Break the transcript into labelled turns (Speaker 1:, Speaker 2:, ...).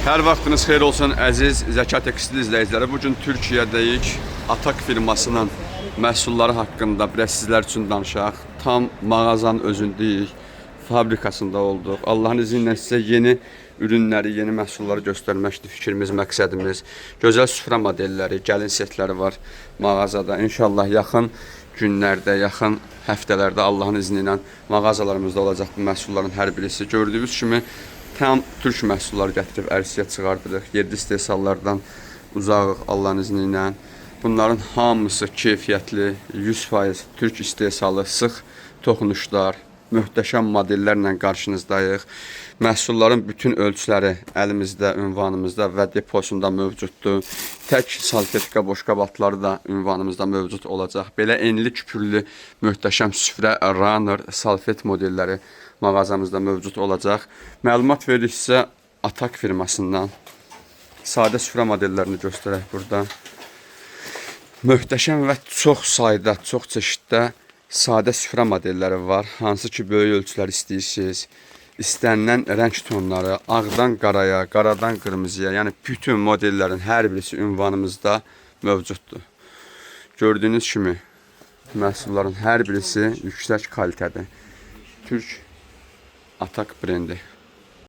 Speaker 1: Hər vaxtınız xeyir olsun əziz Zəka Tekstil izləyiciləri. Bugün Türkiyədəyik. Atak firmasının məhsulları haqqında biraz sizlər üçün danışaq. Tam mağazanın özündəyik, fabrikasında olduq. Allahın izni ilə sizə yeni ürünləri, yeni məhsulları göstərməkdir fikrimiz, məqsədimiz. Gözəl süfrə modelləri, gəlin setləri var mağazada. İnşallah yaxın günlərdə, yaxın həftələrdə Allahın izni ilə mağazalarımızda olacaq bu məhsulların hər birisi. Gördüyünüz kimi tam türk məhsulları gətirib ərsəyə çıxardırıq. Yerli istehsallardan uzağıq Allahın izni ilə. Bunların hamısı keyfiyyətli, 100% türk istehsalı, sıx toxunuşlar, möhtəşəm modellərlə qarşınızdayıq. Məhsulların bütün ölçüləri əlimizdə, ünvanımızda və deposunda mövcuddur. Tək salfetka boşqabları da ünvanımızda mövcud olacaq. Belə enli küpürlü möhtəşəm süfrə, runner, salfet modelləri mağazamızda mövcud olacaq. Məlumat veririk sizə Atak firmasından. Sadə süfrə modellərini göstərək burada. Möhtəşəm və çox sayda, çox çeşiddə sadə süfrə modelləri var. Hansı ki, böyük ölçülər istəyirsiniz. İstənilən rəng tonları, ağdan qaraya, qaradan qırmızıya, yəni bütün modellərin hər birisi ünvanımızda mövcuddur. Gördüyünüz kimi məhsulların hər birisi yüksək kalitədir. Türk Atak brendi.